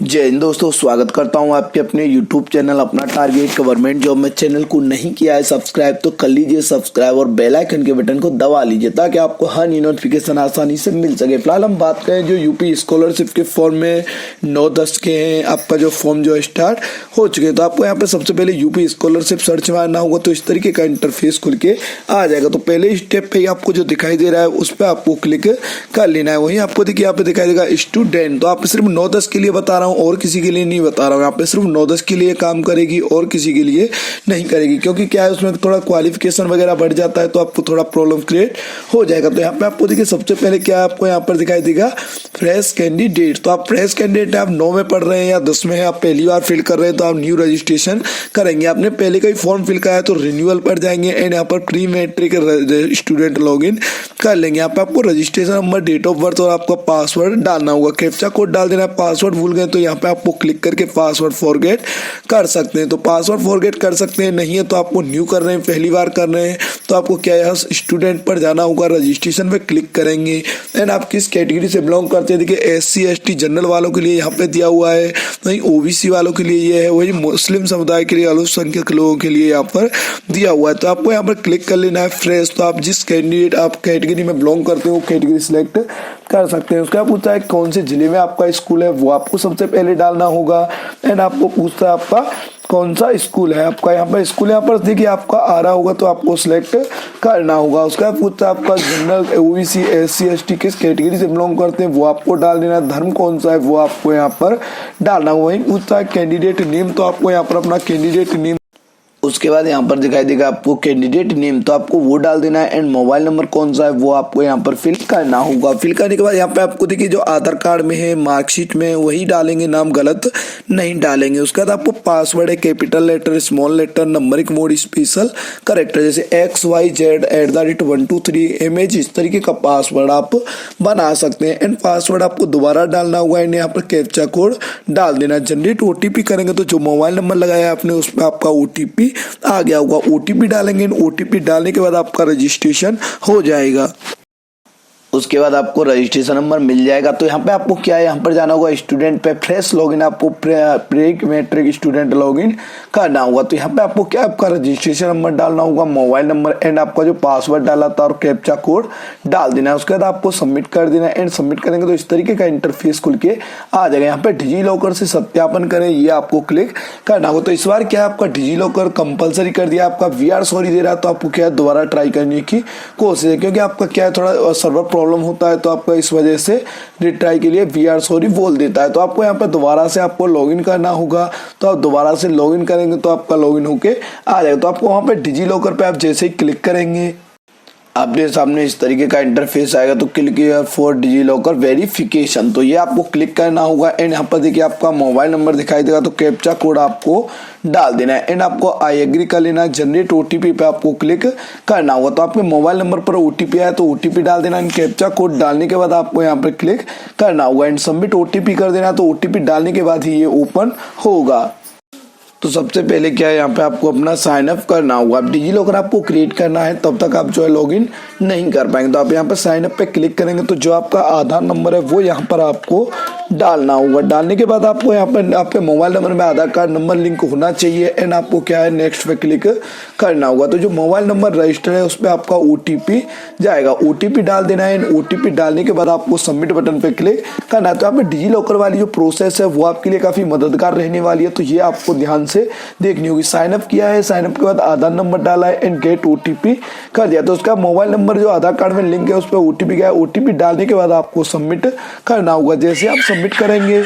जय हिंद दोस्तों, स्वागत करता हूं आपके अपने YouTube चैनल अपना टारगेट गवर्नमेंट जॉब में। चैनल को नहीं किया है सब्सक्राइब तो कर लीजिए सब्सक्राइब और बेल आइकन के बटन को दबा लीजिए ताकि आपको हर नई नोटिफिकेशन आसानी से मिल सके। फिलहाल हम बात करें जो यूपी स्कॉलरशिप के फॉर्म में 9-10 के हैं, आपका जो फॉर्म जो स्टार्ट हो चुके हैं। तो आपको यहाँ पे सबसे पहले यूपी स्कॉलरशिप सर्च मारना होगा तो इस तरीके का इंटरफेस खुल के आ जाएगा। तो पहले स्टेप पे आपको जो दिखाई दे रहा है उस पर आपको क्लिक कर लेना है। वहीं आपको देखिए यहाँ पे दिखाई देगा स्टूडेंट। तो आप सिर्फ 9-10 के लिए बता रहा हूँ और किसी के लिए नहीं बता रहा हूँ। यहाँ पे सिर्फ 9-10 के लिए काम करेगी और किसी के लिए नहीं करेगी, क्योंकि क्या है उसमें थोड़ा क्वालिफिकेशन वगैरह बढ़ जाता है तो आपको थोड़ा प्रॉब्लम क्रिएट हो जाएगा। तो यहाँ पे आपको देखिए सबसे पहले क्या आपको यहाँ पर दिखाई देगा फ्रेश कैंडिडेट। तो आप फ्रेश कैंडिडेट आप 9 में पढ़ रहे हैं या 10 में है, आप पहली बार फिल कर रहे हैं तो आप न्यू रजिस्ट्रेशन करेंगे। आपने पहले का ही फॉर्म फिल कराया तो रिन्यूअल पर जाएंगे एंड यहाँ पर प्री मैट्रिक स्टूडेंट लॉगिन कर लेंगे। यहाँ पे आपको registration number, date of birth और आपका पासवर्ड डालना होगा। कैप्चा कोड डाल देना है। पासवर्ड भूल गए तो यहाँ पे आपको क्लिक करके पासवर्ड फॉरगेट कर सकते हैं। तो पासवर्ड फॉरगेट कर सकते हैं, नहीं है तो आपको न्यू कर रहे हैं, पहली बार कर रहे हैं तो आपको क्या है स्टूडेंट पर जाना होगा, रजिस्ट्रेशन पे क्लिक करेंगे एंड आप किस कैटेगरी से बिलोंग करते हैं। देखिए SC ST जनरल वालों के लिए यहाँ पे दिया हुआ है, वहीं OBC वालों के लिए ये है, वही मुस्लिम समुदाय के लिए, अल्पसंख्यक लोगों के लिए यहाँ पर दिया हुआ है। तो आपको यहाँ पर क्लिक कर लेना है फ्रेश। तो आप जिस कैंडिडेट आप कैटेगरी में बिलोंग करते हो वो कैटेगरी सिलेक्ट कर सकते हैं। उसका पूछता है कौन से जिले में आपका स्कूल है, वो आपको सबसे पहले डालना होगा एंड आपको पूछता है आपका कौन सा स्कूल है। आपका यहाँ पर स्कूल यहाँ पर देखिए आपका आ रहा होगा तो आपको सिलेक्ट करना होगा। उसका पूछता है आपका जनरल, OBC SC ST किस कैटेगरी से बिलोंग करते हैं वो आपको डाल देना। धर्म कौन सा है वो आपको यहाँ पर डालना होगा। वहीं पूछता है कैंडिडेट नेम, तो आपको यहाँ पर अपना कैंडिडेट नेम, उसके बाद यहाँ पर दिखाई देगा आपको कैंडिडेट नेम, तो आपको वो डाल देना है एंड मोबाइल नंबर कौन सा है वो आपको यहाँ पर फिल करना होगा। फिल करने के बाद यहाँ पे आपको देखिए जो आधार कार्ड में है, मार्कशीट में वही डालेंगे, नाम गलत नहीं डालेंगे। उसके बाद आपको पासवर्ड है capital letter, small letter, numeric mode, special character जैसे XYZ@123 इस तरीके का पासवर्ड आप बना सकते हैं एंड पासवर्ड आपको दोबारा डालना होगा एंड यहाँ पर कैप्चा कोड डाल देना। जनरेट OTP करेंगे तो जो मोबाइल नंबर लगाया आपने उस पर आपका OTP आ गया होगा। OTP डालेंगे, OTP डालने के बाद आपका रजिस्ट्रेशन हो जाएगा। उसके बाद आपको रजिस्ट्रेशन नंबर मिल जाएगा। तो यहाँ पे आपको क्या है, यहाँ पर जाना होगा स्टूडेंट पे, फ्रेश लॉगिन, आपको प्री मैट्रिक स्टूडेंट लॉगिन करना होगा। तो यहाँ पे आपको क्या आपका रजिस्ट्रेशन नंबर डालना होगा, मोबाइल नंबर एंड आपका जो पासवर्ड डाला था और कैप्चा कोड डाल देना है। उसके बाद आपको सबमिट कर देना है एंड सबमिट करेंगे तो इस तरीके का इंटरफेस खुल के आ जाएगा। यहाँ पे डिजी लॉकर से सत्यापन करें ये आपको क्लिक करना होगा। तो इस बार क्या आपका डिजी लॉकर कंपलसरी कर दिया, आपका VR सॉरी दे रहा है तो आपको क्या है दोबारा ट्राई करने की कोशिश है, क्योंकि आपका क्या है थोड़ा सर्वर प्रॉब्लम होता है तो आपका इस वजह से रिट्राई के लिए VR सॉरी बोल देता है। तो आपको यहाँ पर दोबारा से आपको लॉगिन करना होगा। तो आप दोबारा से लॉगिन करेंगे तो आपका लॉगिन होके आ जाएगा। तो आपको वहाँ पे डिजी लॉकर पे आप जैसे ही क्लिक करेंगे आपके सामने इस तरीके का इंटरफेस आएगा। तो click for DigiLocker verification, तो ये आपको क्लिक करना होगा एंड यहाँ पर देखिए आपका मोबाइल नंबर दिखाई देगा तो कैप्चा कोड आपको डाल देना है एंड आपको आई एग्री कर लेना है। जनरेट OTP पे आपको क्लिक करना होगा। तो आपके मोबाइल नंबर पर OTP आया तो OTP डाल देना एंड कैप्चा कोड डालने के बाद आपको यहाँ पर क्लिक करना होगा एंड सबमिट OTP कर देना। तो OTP डालने के बाद ही ये ओपन होगा। तो सबसे पहले क्या है यहाँ पे आपको अपना साइन अप करना होगा। अब डिजी लॉकर आपको क्रिएट करना है तब तक आप जो है लॉगिन नहीं कर पाएंगे। तो आप यहाँ पे साइन अप पे क्लिक करेंगे तो जो आपका आधार नंबर है वो यहाँ पर आपको डालना होगा। डालने के बाद आपको यहाँ पर आपके मोबाइल नंबर में आधार कार्ड नंबर लिंक होना चाहिए एंड आपको क्या है नेक्स्ट पे क्लिक करना होगा। तो जो मोबाइल नंबर रजिस्टर है उस पर आपका OTP जाएगा, OTP डाल देना है एंड OTP डालने के बाद आपको सबमिट बटन पे क्लिक करना है। तो यहाँ पे डिजी लॉकर वाली जो प्रोसेस है वो आपके लिए काफी मददगार रहने वाली है, तो ये आपको ध्यान से देखनी होगी। साइन अप किया है, साइन अप के बाद आधार नंबर डाला है एंड गेट OTP कर दिया। तो उसका मोबाइल नंबर जो आधार कार्ड में लिंक है उस पर OTP गया, OTP डालने के बाद आपको सबमिट करना होगा। जैसे आप सबमिट करेंगे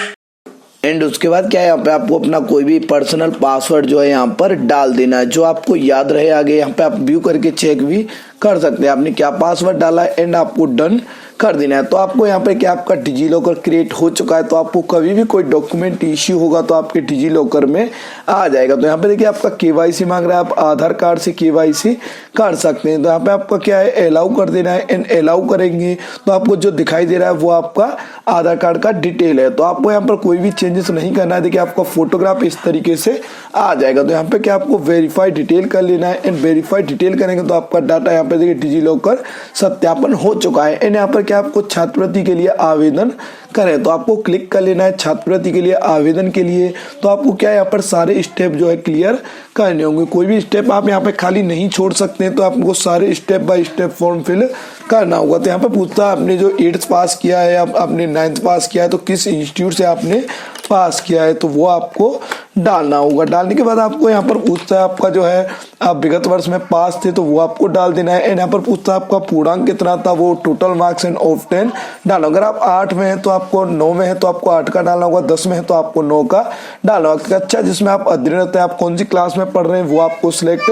एंड उसके बाद क्या है यहाँ पे आपको अपना कोई भी पर्सनल पासवर्ड जो है यहाँ पर डाल देना है जो आपको याद रहे। आगे यहाँ पे आप व्यू करके चेक भी कर सकते हैं आपने क्या पासवर्ड डाला है एंड आपको डन कर देना है। तो आपको यहाँ पे क्या आपका डिजी लॉकर क्रिएट हो चुका है। तो आपको कभी भी कोई डॉक्यूमेंट इश्यू होगा तो आपके डिजी लॉकर में आ जाएगा। तो यहाँ पे देखिए आपका KYC मांग रहा है, आप आधार कार्ड से KYC कर सकते हैं। तो यहाँ पे आपका क्या है अलाउ कर देना है एंड अलाउ करेंगे तो आपको जो दिखाई दे रहा है वो आपका आधार कार्ड का डिटेल है। तो आपको यहाँ पर कोई भी चेंजेस नहीं करना है। देखिए आपका फोटोग्राफ इस तरीके से आ जाएगा। तो यहाँ पे क्या आपको वेरीफाई डिटेल कर लेना है एंड वेरीफाई डिटेल करेंगे तो आपका डाटा यहाँ पे देखिए डिजी लॉकर सत्यापन हो चुका है एंड यहाँ पर क्या आपको छात्रवृत्ति के लिए आवेदन करें, तो आपको क्लिक कर लेना है छात्रवृत्ति के लिए आवेदन के लिए। तो आपको क्या यहाँ पर सारे स्टेप जो है क्लियर करने होंगे, कोई भी स्टेप आप यहाँ पे खाली नहीं छोड़ सकते हैं, तो आपको सारे step by step form fill करना होगा। तो यहाँ पे पूछता है आपने जो 8th पास किया है, आपने 9th पास किया है, तो किस इंस्टीट्यूट से आपने पास किया है, तो वो आपको डालना होगा। डालने के बाद आपको यहाँ पर पूछता है आपका जो है आप विगत वर्ष में पास थे, तो वो आपको डाल देना है। एंड यहाँ पर पूछता है आपका पूर्णांक कितना था, वो टोटल मार्क्स एंड ऑफ 10 डालना। अगर आप 8 में है तो आपको 9 में है तो आपको 8 का डालना होगा, 10 में है तो आपको 9 का डालना होगा। अच्छा, जिसमें आप अध्ययनरत है, आप कौन सी क्लास में पढ़ रहे हैं वो आपको सिलेक्ट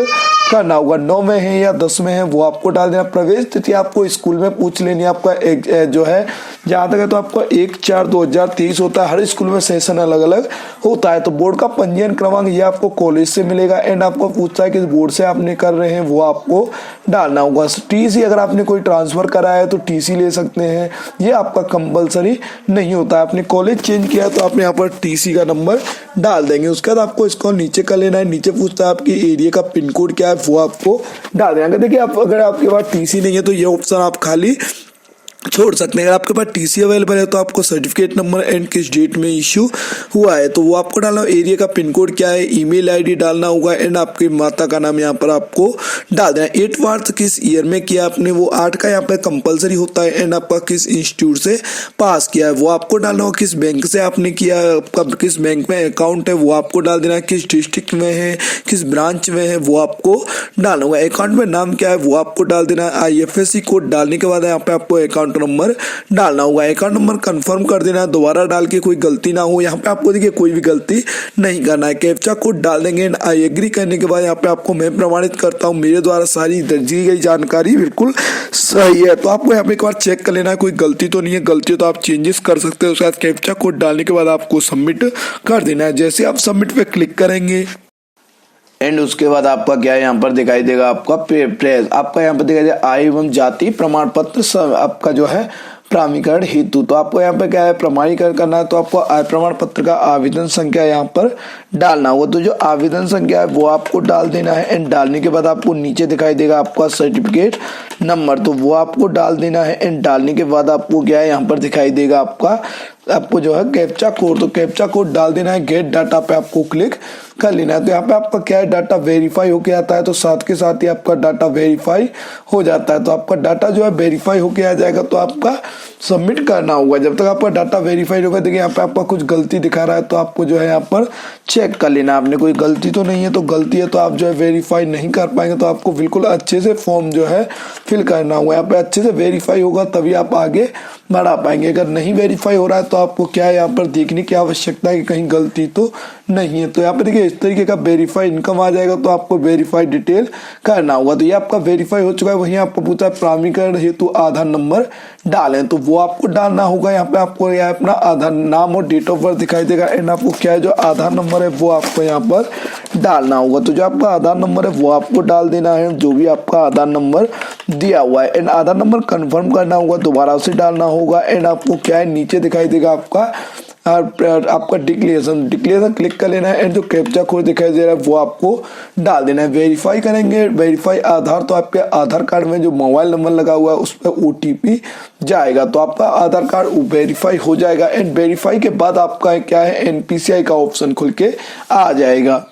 करना होगा, 9 में है या 10 में है वो आपको डाल देना। प्रवेश तिथि आपको स्कूल में पूछ लेनी है, आपका जो है जहाँ तक है तो आपका 1/4/2023 होता है। हर स्कूल में सेशन अलग अलग होता है। तो बोर्ड का पंजीयन क्रमांक ये आपको कॉलेज से मिलेगा। एंड आपको पूछता है किस बोर्ड से आपने कर रहे हैं वो आपको डालना होगा। टीसी अगर आपने कोई ट्रांसफर करा है तो टीसी ले सकते हैं, ये आपका कंपलसरी नहीं होता है। आपने कॉलेज चेंज किया तो आप यहाँ पर टीसी का नंबर डाल देंगे। उसके बाद आपको इसको नीचे कर लेना है। नीचे पूछता है आपकी एरिया का पिन कोड क्या है, वो आपको डाल देना। देखिए अगर आपके पास टीसी नहीं है तो ये ऑप्शन आप खाली छोड़ सकते हैं। अगर आपके पास टीसी अवेलेबल है तो आपको सर्टिफिकेट नंबर एंड किस डेट में इश्यू हुआ है तो वो आपको डालना। एरिया का पिन कोड क्या है, ईमेल आईडी डालना होगा। एंड आपकी माता का नाम यहाँ पर आपको डाल देना। 8th किस ईयर में किया आपने, वो 8 का यहाँ पर कंपलसरी होता है। एंड आपका किस इंस्टीट्यूट से पास किया है वो आपको डालना होगा। किस बैंक से आपने किया, आपका किस बैंक में अकाउंट है वो आपको डाल देना। किस डिस्ट्रिक्ट में है, किस ब्रांच में है वो आपको डालना होगा। अकाउंट में नाम क्या है वो आपको डाल देना। IFSC कोड डालने के बाद यहाँ पे आपको अकाउंट नंबर डालना होगा। अकाउंट नंबर कंफर्म कर देना, दोबारा डाल के कोई गलती ना हो। यहाँ पे आपको देखिए कोई भी गलती नहीं करना है। कैप्चा कोड डाल देंगे। आई एग्री करने के बाद यहाँ पे आपको मैं प्रमाणित करता हूँ मेरे द्वारा सारी दी गई जानकारी बिल्कुल सही है। तो आपको यहाँ पे एक बार चेक कर लेना है कोई गलती तो नहीं है, गलती तो आप चेंजेस कर सकते हैं। उसके बाद कैप्चा कोड डालने के बाद आपको सबमिट कर देना है। जैसे आप सबमिट पे क्लिक करेंगे एंड उसके बाद आपका क्या है यहाँ पर दिखाई देगा आपका प्रेस, आपका यहाँ पर दिखाई देगा आय एवं जाति प्रमाण पत्र आपका जो है प्रमाणीकरण हेतु। तो आपको यहाँ पे क्या है प्रमाणीकरण करना है। तो आपको आय प्रमाण पत्र का आवेदन संख्या यहाँ पर डालना होगा। तो जो आवेदन संख्या है वो आपको डाल देना है। एंड डालने के बाद आपको नीचे दिखाई देगा आपका सर्टिफिकेट नंबर, तो वो आपको डाल देना है। एंड डालने के बाद आपको क्या है यहाँ पर दिखाई देगा आपको जो है कैप्चा कोड, तो कैप्चा कोड डाल देना है। गेट डाटा पे आपको क्लिक कर लेना है। तो यहाँ पे आपका क्या है डाटा वेरीफाई होके आता है, तो साथ के साथ ही आपका डाटा वेरीफाई हो जाता है। तो आपका डाटा जो है वेरीफाई होके आ जाएगा, तो आपका सबमिट करना होगा। जब तक आपका डाटा वेरीफाइड होगा, देखिए यहाँ पे आपका कुछ गलती दिखा रहा है, तो आपको जो है यहाँ पर चेक कर लेना। आपने कोई गलती तो नहीं है, तो गलती है तो आप जो है वेरीफाई नहीं कर पाएंगे। तो आपको बिल्कुल अच्छे से फॉर्म जो है फिल करना होगा। यहाँ पे अच्छे से वेरीफाई होगा तभी आप आगे बढ़ा पाएंगे। अगर नहीं वेरीफाई हो रहा है तो आपको क्या है यहाँ पर देखने की आवश्यकता है कि कहीं गलती तो नहीं है। तो यहाँ पे देखिए इस तरीके का वेरीफाई इनकम आ जाएगा, तो आपको वेरीफाई डिटेल करना होगा। तो ये आपका वेरीफाई हो चुका है। वहीं आपको पूछा है प्रमाणीकरण हेतु आधार नंबर डालें, तो वो आपको डालना होगा। यहाँ पे आपको यहाँ अपना आधार नाम और डेट ऑफ बर्थ दिखाई देगा। एंड आपको क्या है जो आधार नंबर है वो आपको यहाँ पर डालना होगा। तो जो आपका आधार नंबर है वो आपको डाल देना है, जो भी आपका आधार नंबर दिया हुआ है। एंड आधार नंबर कंफर्म करना होगा, दोबारा से डालना होगा। एंड आपको क्या है नीचे दिखाई देगा आपका डिक्लेरेशन क्लिक कर लेना है। एंड जो कैप्चा कोड दिखाई दे रहा है वो आपको डाल देना है। वेरीफाई करेंगे, वेरीफाई आधार, तो आपके आधार कार्ड में जो मोबाइल नंबर लगा हुआ है उस पर OTP जाएगा, तो आपका आधार कार्ड वेरीफाई हो जाएगा। एंड वेरीफाई के बाद आपका क्या है NPCI का ऑप्शन खुल के आ जाएगा।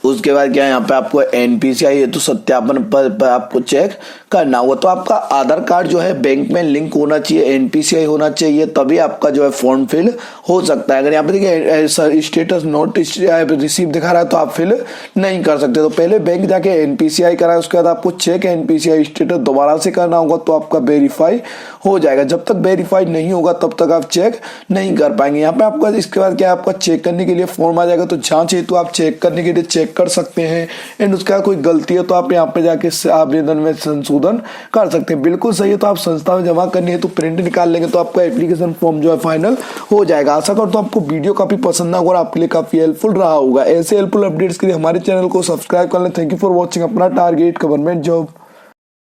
उसके बाद क्या है यहाँ पे आपको NPCI हेतु सत्यापन पर आपको चेक करना होगा। तो आपका आधार कार्ड जो है बैंक में लिंक होना चाहिए, NPCI होना चाहिए, तभी आपका जो है फॉर्म फिल हो सकता है। अगर यहाँ पे देखिए स्टेटस नोट रिसीव दिखा रहा है तो आप फिल नहीं कर सकते। तो पहले बैंक जाके NPCI कराए, उसके बाद आपको चेक NPCI स्टेटस दोबारा से करना होगा, तो आपका वेरीफाई हो जाएगा। जब तक वेरीफाई नहीं होगा तब तक आप चेक नहीं कर पाएंगे। यहाँ पे आपका इसके बाद क्या आपका चेक करने के लिए फॉर्म आ जाएगा, तो जांच हेतु आप चेक करने के लिए चेक कर सकते हैं। एंड उसका कोई गलती है तो आप यहाँ पे जाके आवेदन में संशोधन कर सकते हैं। बिल्कुल सही है तो आप संस्था में जमा करनी है तो प्रिंट निकाल लेंगे, तो आपका एप्लीकेशन फॉर्म जो है फाइनल हो जाएगा। आशा करता हूं आपको वीडियो काफी पसंद आएगा और आपके लिए काफी हेल्पफुल रहा होगा। ऐसे हेल्पफुल अपडेट्स के लिए हमारे चैनल को सब्सक्राइब कर लें। Thank you for watching. अपना टारगेट गवर्नमेंट जॉब।